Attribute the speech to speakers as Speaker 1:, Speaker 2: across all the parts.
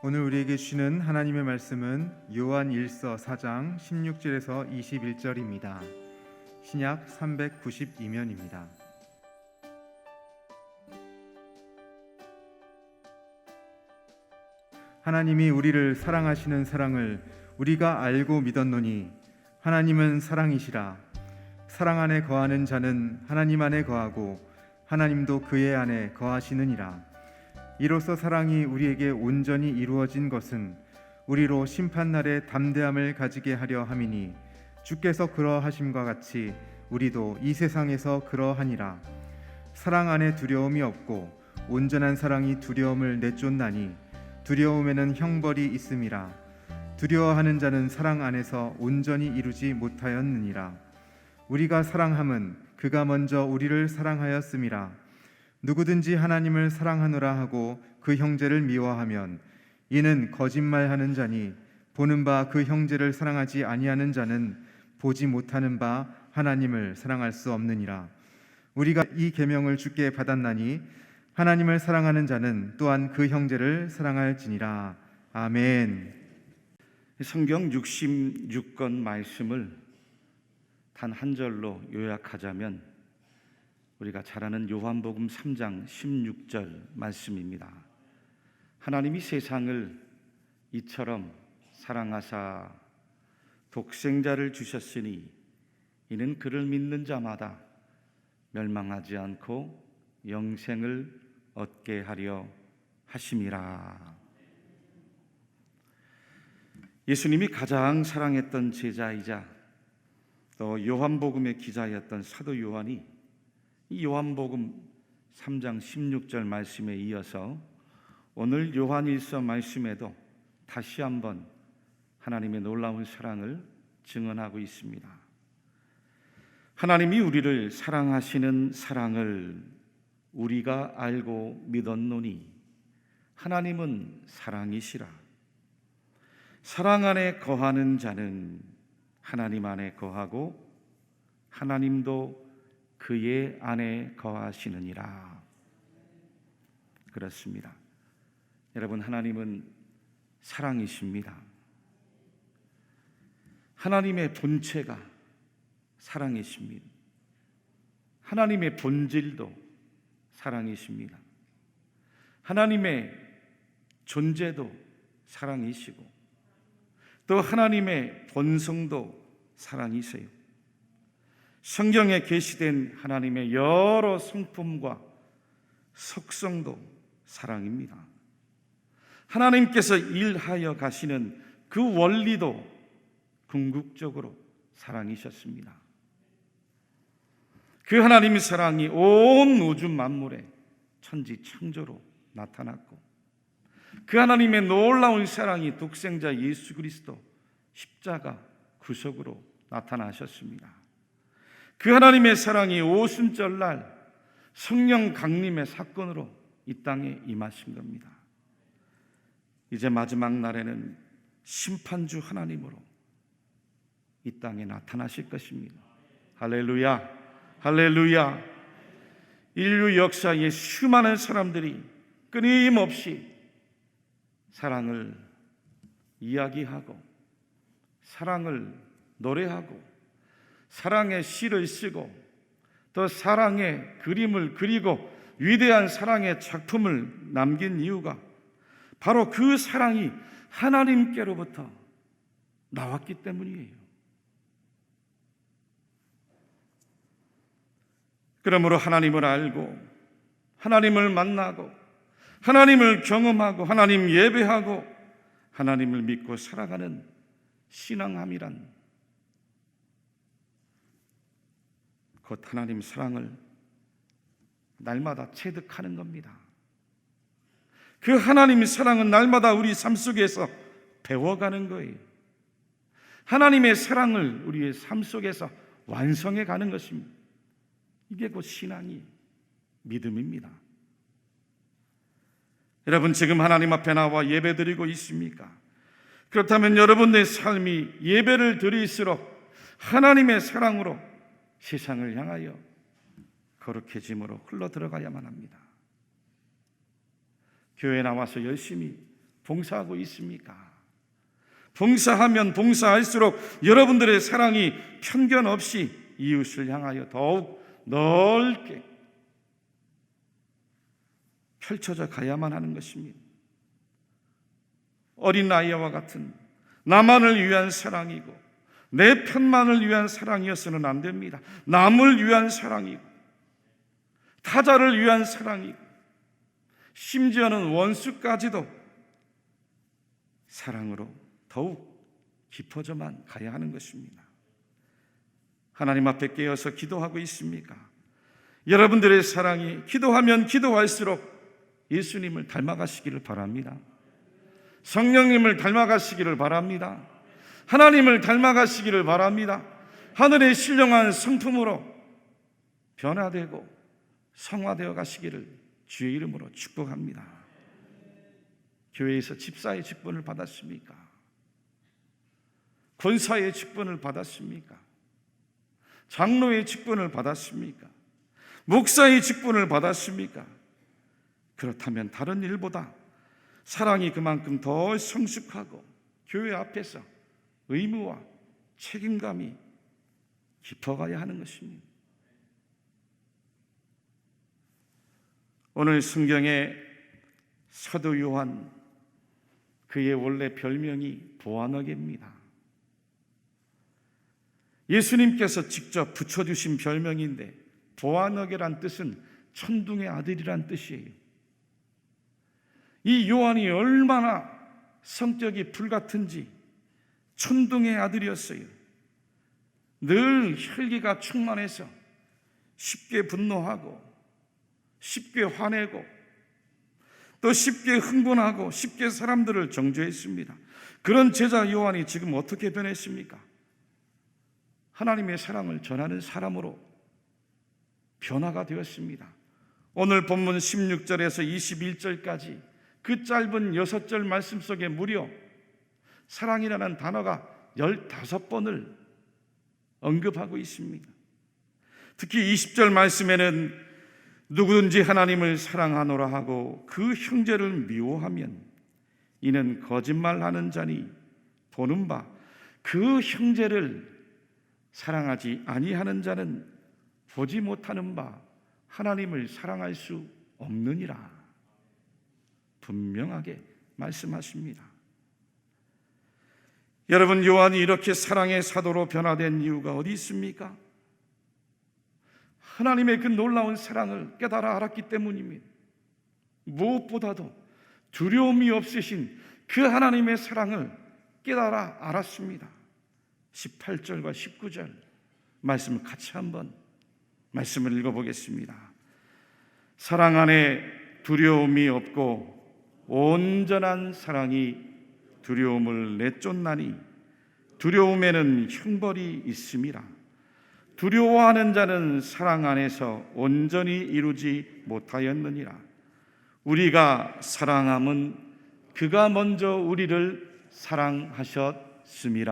Speaker 1: 오늘 우리에게 주시는 하나님의 말씀은 요한 1서 4장 16절에서 21절입니다. 신약 392면입니다. 하나님이 우리를 사랑하시는 사랑을 우리가 알고 믿었노니 하나님은 사랑이시라. 사랑 안에 거하는 자는 하나님 안에 거하고 하나님도 그의 안에 거하시느니라. 이로써 사랑이 우리에게 온전히 이루어진 것은 우리로 심판날에 담대함을 가지게 하려 함이니 주께서 그러하심과 같이 우리도 이 세상에서 그러하니라. 사랑 안에 두려움이 없고 온전한 사랑이 두려움을 내쫓나니 두려움에는 형벌이 있음이라. 두려워하는 자는 사랑 안에서 온전히 이루지 못하였느니라. 우리가 사랑함은 그가 먼저 우리를 사랑하였음이라. 누구든지 하나님을 사랑하노라 하고 그 형제를 미워하면 이는 거짓말하는 자니 보는 바 그 형제를 사랑하지 아니하는 자는 보지 못하는 바 하나님을 사랑할 수 없느니라. 우리가 이 계명을 주께 받았나니 하나님을 사랑하는 자는 또한 그 형제를 사랑할지니라. 아멘.
Speaker 2: 성경 66권 말씀을 단 한 절로 요약하자면 우리가 잘 아는 요한복음 3장 16절 말씀입니다. 하나님이 세상을 이처럼 사랑하사 독생자를 주셨으니 이는 그를 믿는 자마다 멸망하지 않고 영생을 얻게 하려 하심이라. 예수님이 가장 사랑했던 제자이자 또 요한복음의 기자였던 사도 요한이 이 요한복음 3장 16절 말씀에 이어서 오늘 요한일서 말씀에도 다시 한번 하나님의 놀라운 사랑을 증언하고 있습니다. 하나님이 우리를 사랑하시는 사랑을 우리가 알고 믿었노니 하나님은 사랑이시라. 사랑 안에 거하는 자는 하나님 안에 거하고 하나님도 그의 안에 거하시느니라. 그렇습니다. 여러분, 하나님은 사랑이십니다. 하나님의 본체가 사랑이십니다. 하나님의 본질도 사랑이십니다. 하나님의 존재도 사랑이시고 또 하나님의 본성도 사랑이세요. 성경에 게시된 하나님의 여러 성품과 속성도 사랑입니다. 하나님께서 일하여 가시는 그 원리도 궁극적으로 사랑이셨습니다. 그 하나님의 사랑이 온 우주 만물의 천지 창조로 나타났고 그 하나님의 놀라운 사랑이 독생자 예수 그리스도 십자가 구속으로 나타나셨습니다. 그 하나님의 사랑이 오순절날 성령 강림의 사건으로 이 땅에 임하신 겁니다. 이제 마지막 날에는 심판주 하나님으로 이 땅에 나타나실 것입니다. 할렐루야, 할렐루야. 인류 역사의 수많은 사람들이 끊임없이 사랑을 이야기하고 사랑을 노래하고 사랑의 시를 쓰고 또 사랑의 그림을 그리고 위대한 사랑의 작품을 남긴 이유가 바로 그 사랑이 하나님께로부터 나왔기 때문이에요. 그러므로 하나님을 알고 하나님을 만나고 하나님을 경험하고 하나님 예배하고 하나님을 믿고 살아가는 신앙함이란 곧 하나님 사랑을 날마다 체득하는 겁니다. 그 하나님의 사랑은 날마다 우리 삶 속에서 배워가는 거예요. 하나님의 사랑을 우리의 삶 속에서 완성해 가는 것입니다. 이게 곧 신앙이 믿음입니다. 여러분, 지금 하나님 앞에 나와 예배 드리고 있습니까? 그렇다면 여러분의 삶이 예배를 드릴수록 하나님의 사랑으로 세상을 향하여 거룩해짐으로 흘러 들어가야만 합니다. 교회에 나와서 열심히 봉사하고 있습니까? 봉사하면 봉사할수록 여러분들의 사랑이 편견 없이 이웃을 향하여 더욱 넓게 펼쳐져 가야만 하는 것입니다. 어린아이와 같은 나만을 위한 사랑이고 내 편만을 위한 사랑이어서는 안 됩니다. 남을 위한 사랑이고 타자를 위한 사랑이고 심지어는 원수까지도 사랑으로 더욱 깊어져만 가야 하는 것입니다. 하나님 앞에 깨어서 기도하고 있습니까? 여러분들의 사랑이 기도하면 기도할수록 예수님을 닮아가시기를 바랍니다. 성령님을 닮아가시기를 바랍니다. 하나님을 닮아가시기를 바랍니다. 하늘의 신령한 성품으로 변화되고 성화되어 가시기를 주의 이름으로 축복합니다. 교회에서 집사의 직분을 받았습니까? 권사의 직분을 받았습니까? 장로의 직분을 받았습니까? 목사의 직분을 받았습니까? 그렇다면 다른 일보다 사랑이 그만큼 더 성숙하고 교회 앞에서 의무와 책임감이 깊어가야 하는 것입니다. 오늘 성경의 사도 요한, 그의 원래 별명이 보아너게입니다. 예수님께서 직접 붙여주신 별명인데 보아너게란 뜻은 천둥의 아들이란 뜻이에요. 이 요한이 얼마나 성격이 불같은지 천둥의 아들이었어요. 늘 혈기가 충만해서 쉽게 분노하고 쉽게 화내고 또 쉽게 흥분하고 쉽게 사람들을 정죄했습니다. 그런 제자 요한이 지금 어떻게 변했습니까? 하나님의 사랑을 전하는 사람으로 변화가 되었습니다. 오늘 본문 16절에서 21절까지 그 짧은 6절 말씀 속에 무려 사랑이라는 단어가 15번을 언급하고 있습니다. 특히 20절 말씀에는 누구든지 하나님을 사랑하노라 하고 그 형제를 미워하면 이는 거짓말하는 자니 보는 바 그 형제를 사랑하지 아니하는 자는 보지 못하는 바 하나님을 사랑할 수 없느니라. 분명하게 말씀하십니다. 여러분, 요한이 이렇게 사랑의 사도로 변화된 이유가 어디 있습니까? 하나님의 그 놀라운 사랑을 깨달아 알았기 때문입니다. 무엇보다도 두려움이 없으신 그 하나님의 사랑을 깨달아 알았습니다. 18절과 19절 말씀을 같이 한번 말씀을 읽어보겠습니다. 사랑 안에 두려움이 없고 온전한 사랑이 두려움을 내쫓나니 두려움에는 형벌이 있음이라. 두려워하는 자는 사랑 안에서 온전히 이루지 못하였느니라. 우리가 사랑함은 그가 먼저 우리를 사랑하셨음이라.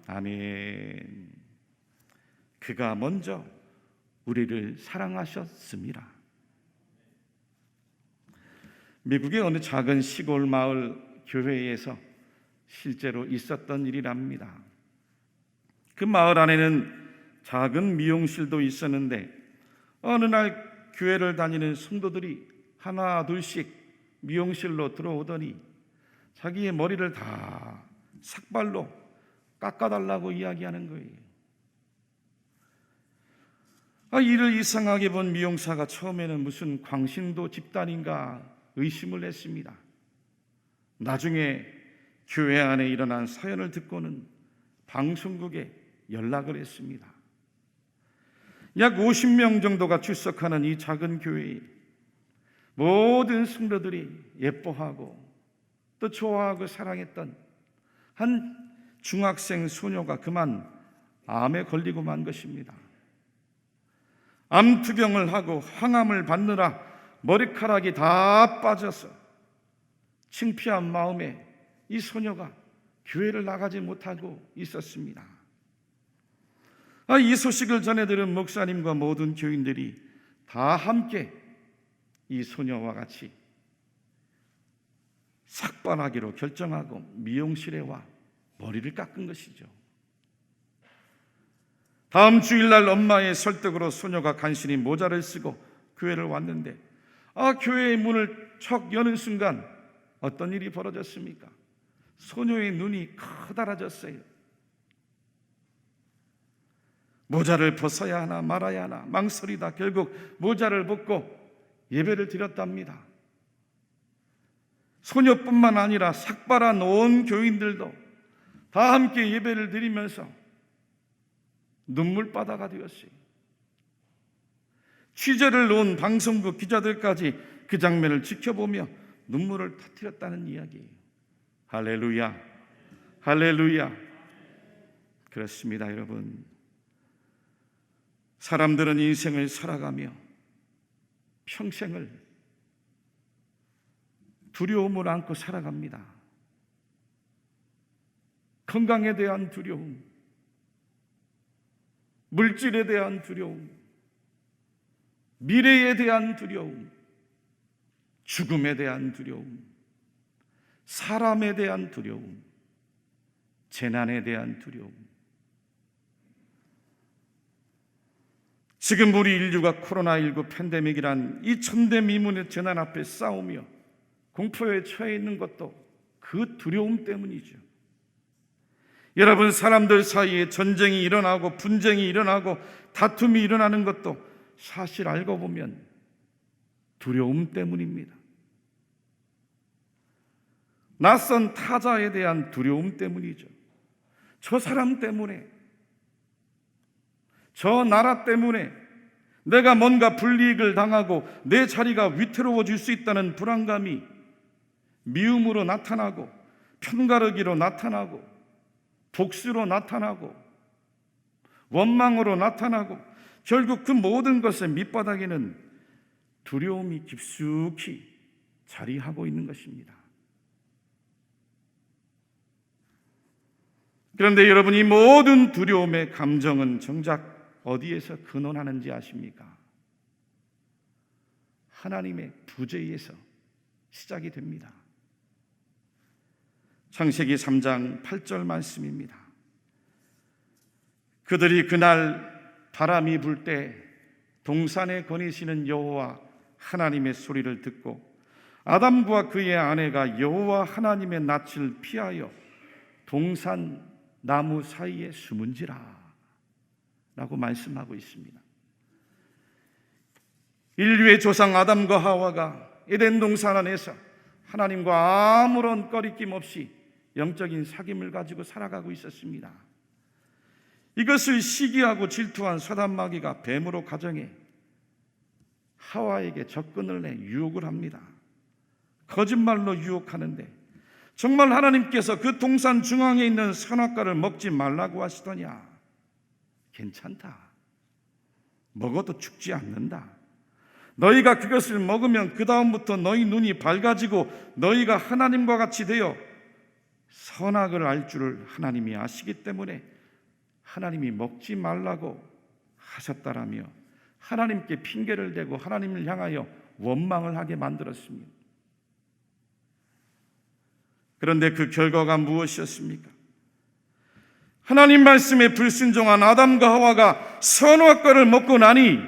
Speaker 2: 아멘. 그가 먼저 우리를 사랑하셨음이라. 미국의 어느 작은 시골 마을 교회에서 실제로 있었던 일이랍니다. 그 마을 안에는 작은 미용실도 있었는데 어느 날 교회를 다니는 성도들이 하나 둘씩 미용실로 들어오더니 자기의 머리를 다 삭발로 깎아달라고 이야기하는 거예요. 이를 이상하게 본 미용사가 처음에는 무슨 광신도 집단인가 의심을 했습니다. 나중에 교회 안에 일어난 사연을 듣고는 방송국에 연락을 했습니다. 약 50명 정도가 출석하는 이 작은 교회에 모든 성도들이 예뻐하고 또 좋아하고 사랑했던 한 중학생 소녀가 그만 암에 걸리고 만 것입니다. 암투병을 하고 항암을 받느라 머리카락이 다 빠져서 창피한 마음에 이 소녀가 교회를 나가지 못하고 있었습니다. 이 소식을 전해 들은 목사님과 모든 교인들이 다 함께 이 소녀와 같이 삭발하기로 결정하고 미용실에 와 머리를 깎은 것이죠. 다음 주일날 엄마의 설득으로 소녀가 간신히 모자를 쓰고 교회를 왔는데 교회의 문을 척 여는 순간 어떤 일이 벌어졌습니까? 소녀의 눈이 커다라졌어요. 모자를 벗어야 하나 말아야 하나 망설이다 결국 모자를 벗고 예배를 드렸답니다. 소녀뿐만 아니라 삭발한 온 교인들도 다 함께 예배를 드리면서 눈물바다가 되었어요. 취재를 놓은 방송국 기자들까지 그 장면을 지켜보며 눈물을 터뜨렸다는 이야기예요. 할렐루야, 할렐루야. 그렇습니다, 여러분. 사람들은 인생을 살아가며 평생을 두려움을 안고 살아갑니다. 건강에 대한 두려움, 물질에 대한 두려움, 미래에 대한 두려움, 죽음에 대한 두려움, 사람에 대한 두려움, 재난에 대한 두려움. 지금 우리 인류가 코로나19 팬데믹이란 이 천대미문의 재난 앞에 싸우며 공포에 처해 있는 것도 그 두려움 때문이죠. 여러분, 사람들 사이에 전쟁이 일어나고 분쟁이 일어나고 다툼이 일어나는 것도 사실 알고 보면 두려움 때문입니다. 낯선 타자에 대한 두려움 때문이죠. 저 사람 때문에, 저 나라 때문에 내가 뭔가 불이익을 당하고 내 자리가 위태로워질 수 있다는 불안감이 미움으로 나타나고 편가르기로 나타나고 복수로 나타나고 원망으로 나타나고 결국 그 모든 것의 밑바닥에는 두려움이 깊숙이 자리하고 있는 것입니다. 그런데 여러분, 이 모든 두려움의 감정은 정작 어디에서 근원하는지 아십니까? 하나님의 부재에서 시작이 됩니다. 창세기 3장 8절 말씀입니다. 그들이 그날 바람이 불 때 동산에 거니시는 여호와 하나님의 소리를 듣고 아담과 그의 아내가 여호와 하나님의 낯을 피하여 동산 나무 사이에 숨은지라 라고 말씀하고 있습니다. 인류의 조상 아담과 하와가 에덴 동산 안에서 하나님과 아무런 꺼리낌 없이 영적인 사귐을 가지고 살아가고 있었습니다. 이것을 시기하고 질투한 사단 마귀가 뱀으로 가정해 하와에게 접근을 해 유혹을 합니다. 거짓말로 유혹하는데 정말 하나님께서 그 동산 중앙에 있는 선악과를 먹지 말라고 하시더냐? 괜찮다. 먹어도 죽지 않는다. 너희가 그것을 먹으면 그 다음부터 너희 눈이 밝아지고 너희가 하나님과 같이 되어 선악을 알 줄을 하나님이 아시기 때문에 하나님이 먹지 말라고 하셨다라며 하나님께 핑계를 대고 하나님을 향하여 원망을 하게 만들었습니다. 그런데 그 결과가 무엇이었습니까? 하나님 말씀에 불순종한 아담과 하와가 선악과를 먹고 나니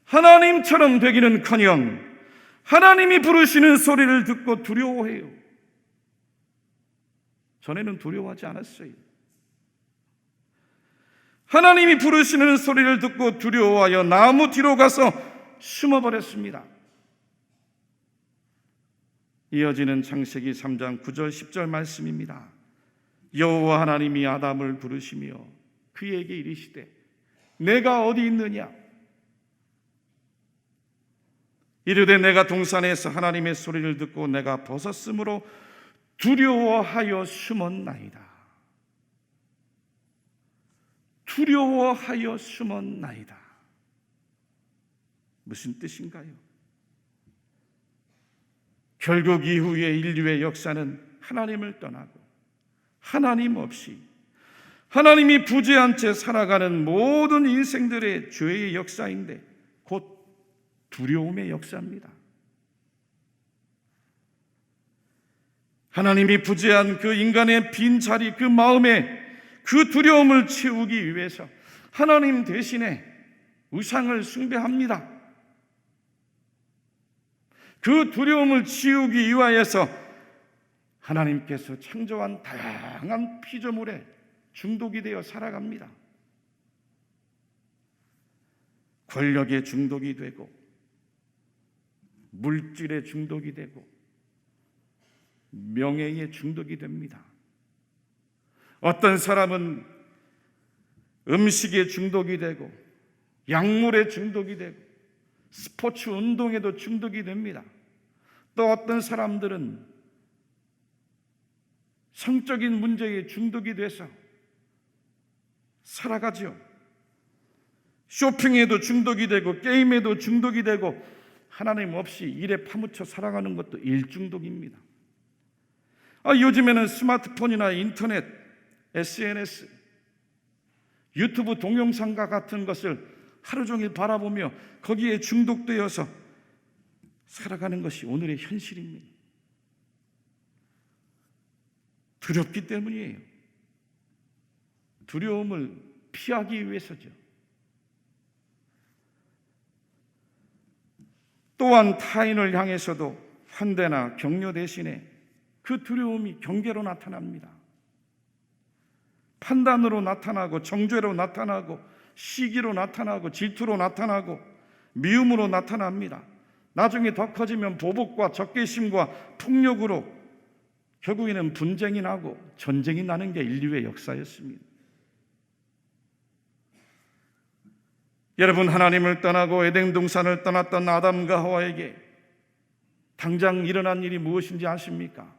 Speaker 2: 하나님처럼 되기는커녕 하나님이 부르시는 소리를 듣고 두려워해요. 전에는 두려워하지 않았어요. 하나님이 부르시는 소리를 듣고 두려워하여 나무 뒤로 가서 숨어버렸습니다. 이어지는 창세기 3장 9절 10절 말씀입니다. 여호와 하나님이 아담을 부르시며 그에게 이르시되 내가 어디 있느냐? 이르되 내가 동산에서 하나님의 소리를 듣고 내가 벗었으므로 두려워하여 숨었나이다. 두려워하여 숨었나이다. 무슨 뜻인가요? 결국 이후의 인류의 역사는 하나님을 떠나고 하나님 없이 하나님이 부재한 채 살아가는 모든 인생들의 죄의 역사인데 곧 두려움의 역사입니다. 하나님이 부재한 그 인간의 빈자리, 그 마음에 그 두려움을 채우기 위해서 하나님 대신에 우상을 숭배합니다. 그 두려움을 지우기 위하여서 하나님께서 창조한 다양한 피조물에 중독이 되어 살아갑니다. 권력에 중독이 되고, 물질에 중독이 되고, 명예에 중독이 됩니다. 어떤 사람은 음식에 중독이 되고, 약물에 중독이 되고, 스포츠 운동에도 중독이 됩니다. 또 어떤 사람들은 성적인 문제에 중독이 돼서 살아가죠. 쇼핑에도 중독이 되고, 게임에도 중독이 되고, 하나님 없이 일에 파묻혀 살아가는 것도 일중독입니다. 요즘에는 스마트폰이나 인터넷, SNS, 유튜브 동영상과 같은 것을 하루 종일 바라보며 거기에 중독되어서 살아가는 것이 오늘의 현실입니다. 두렵기 때문이에요. 두려움을 피하기 위해서죠. 또한 타인을 향해서도 환대나 격려 대신에 그 두려움이 경계로 나타납니다. 판단으로 나타나고, 정죄로 나타나고, 시기로 나타나고, 질투로 나타나고, 미움으로 나타납니다. 나중에 더 커지면 보복과 적개심과 폭력으로 결국에는 분쟁이 나고 전쟁이 나는 게 인류의 역사였습니다. 여러분, 하나님을 떠나고 에덴 동산을 떠났던 아담과 하와에게 당장 일어난 일이 무엇인지 아십니까?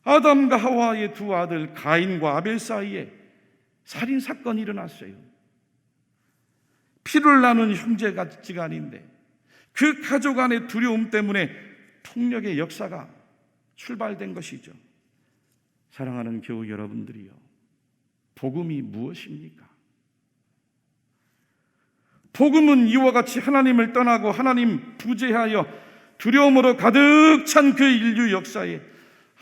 Speaker 2: 아담과 하와의 두 아들 가인과 아벨 사이에 살인사건이 일어났어요. 피를 나눈 형제지간인데 그 가족 안의 두려움 때문에 폭력의 역사가 출발된 것이죠. 사랑하는 교우 여러분들이요, 복음이 무엇입니까? 복음은 이와 같이 하나님을 떠나고 하나님 부재하여 두려움으로 가득 찬 그 인류 역사에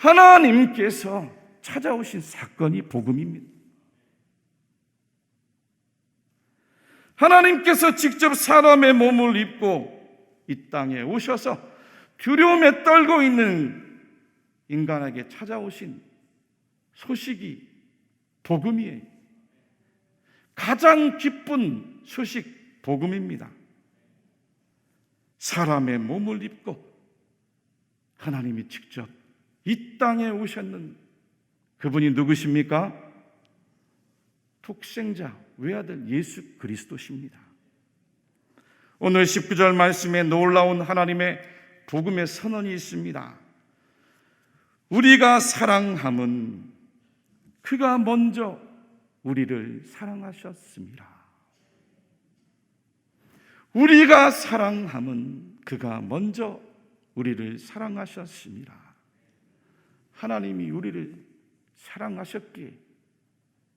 Speaker 2: 하나님께서 찾아오신 사건이 복음입니다. 하나님께서 직접 사람의 몸을 입고 이 땅에 오셔서 두려움에 떨고 있는 인간에게 찾아오신 소식이 복음이에요. 가장 기쁜 소식, 복음입니다. 사람의 몸을 입고 하나님이 직접 이 땅에 오셨는 그분이 누구십니까? 독생자 외아들 예수 그리스도십니다. 오늘 19절 말씀에 놀라운 하나님의 복음의 선언이 있습니다. 우리가 사랑함은 그가 먼저 우리를 사랑하셨습니다. 우리가 사랑함은 그가 먼저 우리를 사랑하셨습니다. 하나님이 우리를 사랑하셨기에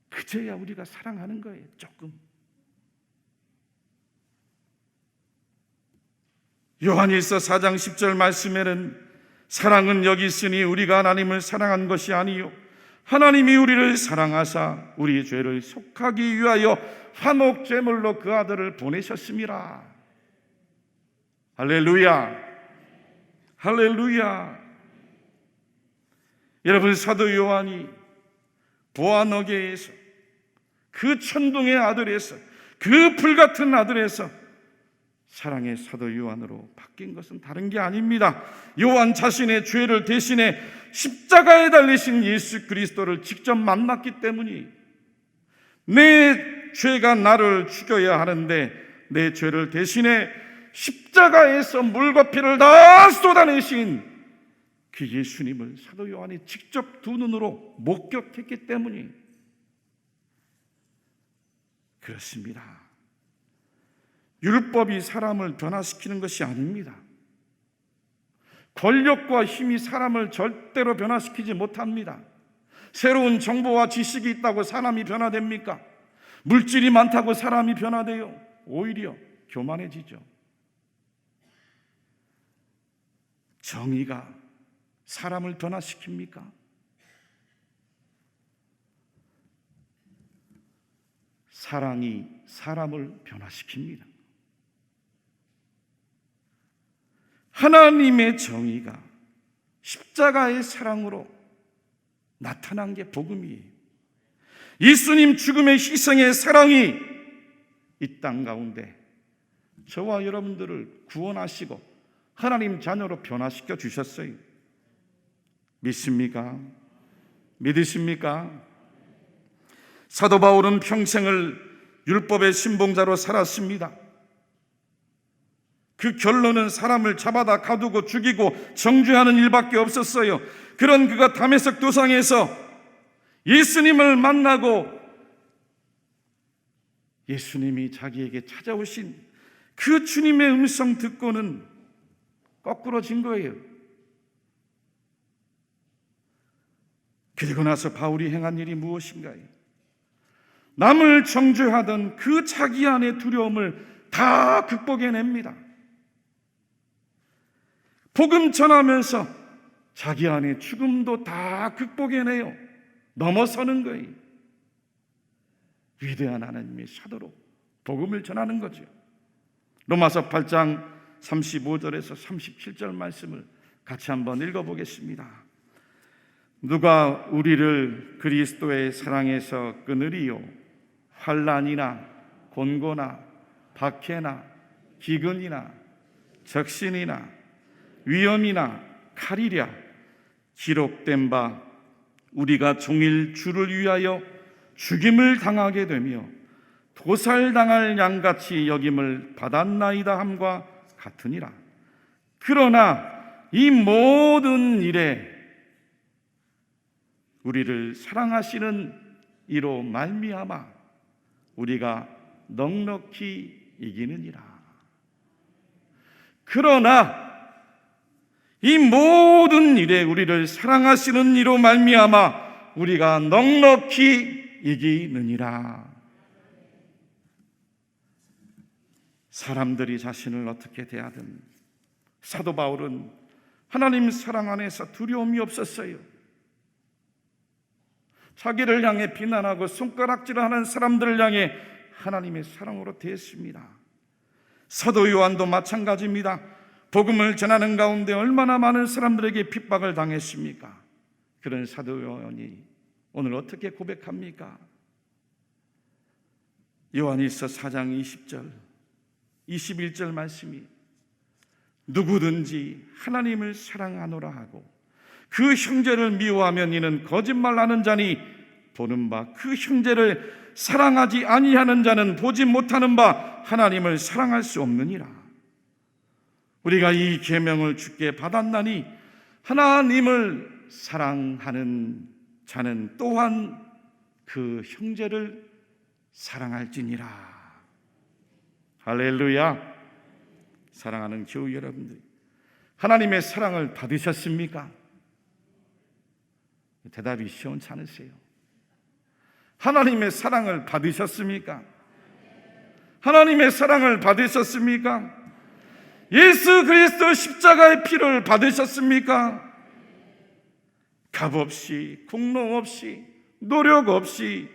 Speaker 2: 그제야 우리가 사랑하는 거예요. 조금. 요한일서 4장 10절 말씀에는 사랑은 여기 있으니 우리가 하나님을 사랑한 것이 아니요 하나님이 우리를 사랑하사 우리 죄를 속하기 위하여 화목 제물로 그 아들을 보내셨습니다. 할렐루야, 할렐루야. 여러분, 사도 요한이 보아너게에서 그 천둥의 아들에서 그 불같은 아들에서 사랑의 사도 요한으로 바뀐 것은 다른 게 아닙니다. 요한 자신의 죄를 대신해 십자가에 달리신 예수 그리스도를 직접 만났기 때문이, 내 죄가 나를 죽여야 하는데 내 죄를 대신해 십자가에서 물과 피를 다 쏟아내신 그 예수님을 사도 요한이 직접 두 눈으로 목격했기 때문이 그렇습니다. 율법이 사람을 변화시키는 것이 아닙니다. 권력과 힘이 사람을 절대로 변화시키지 못합니다. 새로운 정보와 지식이 있다고 사람이 변화됩니까? 물질이 많다고 사람이 변화돼요? 오히려 교만해지죠. 정의가 사람을 변화시킵니까? 사랑이 사람을 변화시킵니다. 하나님의 정의가 십자가의 사랑으로 나타난 게 복음이에요. 예수님 죽음의 희생의 사랑이 이 땅 가운데 저와 여러분들을 구원하시고 하나님 자녀로 변화시켜 주셨어요. 믿습니까? 믿으십니까? 사도 바울은 평생을 율법의 신봉자로 살았습니다. 그 결론은 사람을 잡아다 가두고 죽이고 정죄하는 일밖에 없었어요. 그런 그가 다메섹 도상에서 예수님을 만나고 예수님이 자기에게 찾아오신 그 주님의 음성 듣고는 거꾸러진 거예요. 그리고 나서 바울이 행한 일이 무엇인가요? 남을 정죄하던 그 자기 안의 두려움을 다 극복해냅니다. 복음 전하면서 자기 안의 죽음도 다 극복해내요. 넘어서는 거예요. 위대한 하나님의 사도로 복음을 전하는 거죠. 로마서 8장 35절에서 37절 말씀을 같이 한번 읽어보겠습니다. 누가 우리를 그리스도의 사랑에서 끊으리요? 환난이나 곤고나 박해나 기근이나 적신이나 위험이나 칼이랴. 기록된 바 우리가 종일 주를 위하여 죽임을 당하게 되며 도살당할 양같이 여김을 받았나이다 함과 같으니라. 그러나 이 모든 일에 우리를 사랑하시는 이로 말미암아 우리가 넉넉히 이기느니라. 그러나 이 모든 일에 우리를 사랑하시는 이로 말미암아 우리가 넉넉히 이기느니라. 사람들이 자신을 어떻게 대하든 사도 바울은 하나님 사랑 안에서 두려움이 없었어요. 자기를 향해 비난하고 손가락질하는 사람들을 향해 하나님의 사랑으로 대했습니다. 사도 요한도 마찬가지입니다. 복음을 전하는 가운데 얼마나 많은 사람들에게 핍박을 당했습니까? 그런 사도 요한이 오늘 어떻게 고백합니까? 요한일서 4장 20절 21절 말씀이 누구든지 하나님을 사랑하노라 하고 그 형제를 미워하면 이는 거짓말하는 자니 보는 바 그 형제를 사랑하지 아니하는 자는 보지 못하는 바 하나님을 사랑할 수 없느니라. 우리가 이 계명을 주께 받았나니 하나님을 사랑하는 자는 또한 그 형제를 사랑할지니라. 할렐루야. 사랑하는 교우 여러분들, 하나님의 사랑을 받으셨습니까? 대답이 시원치 않으세요? 하나님의 사랑을 받으셨습니까? 하나님의 사랑을 받으셨습니까? 예수 그리스도 십자가의 피를 받으셨습니까? 값없이, 공로 없이, 노력 없이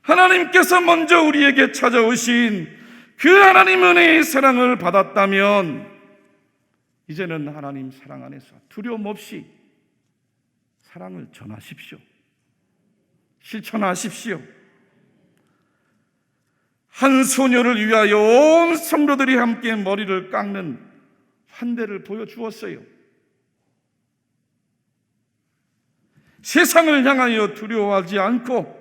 Speaker 2: 하나님께서 먼저 우리에게 찾아오신 그 하나님 은혜의 사랑을 받았다면 이제는 하나님 사랑 안에서 두려움 없이 사랑을 전하십시오. 실천하십시오. 한 소녀를 위하여 온 성도들이 함께 머리를 깎는 환대를 보여주었어요. 세상을 향하여 두려워하지 않고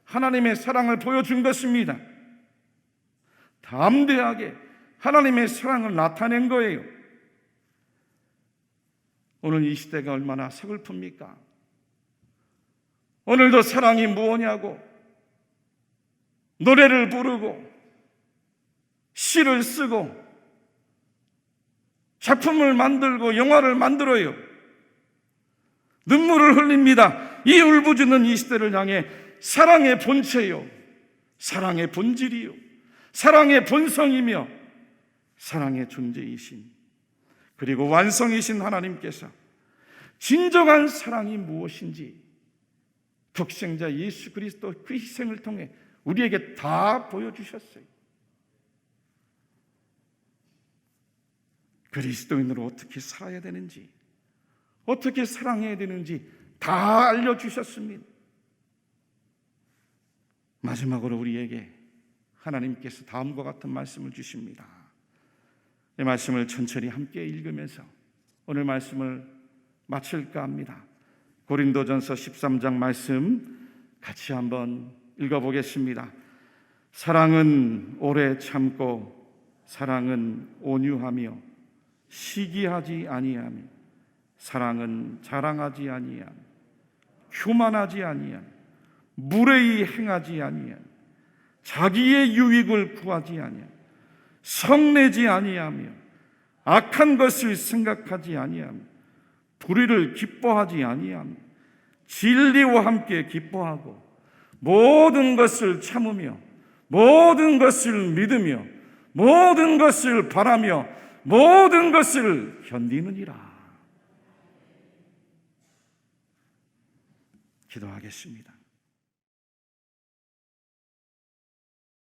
Speaker 2: 하나님의 사랑을 보여준 것입니다. 담대하게 하나님의 사랑을 나타낸 거예요. 오늘 이 시대가 얼마나 서글픕니까? 오늘도 사랑이 무엇냐고 노래를 부르고 시를 쓰고 작품을 만들고 영화를 만들어요. 눈물을 흘립니다. 이 울부짖는 이 시대를 향해 사랑의 본체요, 사랑의 본질이요, 사랑의 본성이며 사랑의 존재이신 그리고 완성이신 하나님께서 진정한 사랑이 무엇인지 독생자 예수 그리스도 그 희생을 통해 우리에게 다 보여주셨어요. 그리스도인으로 어떻게 살아야 되는지, 어떻게 사랑해야 되는지 다 알려주셨습니다. 마지막으로 우리에게 하나님께서 다음과 같은 말씀을 주십니다. 이 말씀을 천천히 함께 읽으면서 오늘 말씀을 마칠까 합니다. 고린도전서 13장 말씀 같이 한번 읽어보겠습니다. 사랑은 오래 참고 사랑은 온유하며 시기하지 아니하며 사랑은 자랑하지 아니하며 교만하지 아니하며 무례히 행하지 아니하며 자기의 유익을 구하지 아니하며 성내지 아니하며 악한 것을 생각하지 아니하며 불의를 기뻐하지 아니하며 진리와 함께 기뻐하고 모든 것을 참으며 모든 것을 믿으며 모든 것을 바라며 모든 것을 견디느니라. 기도하겠습니다.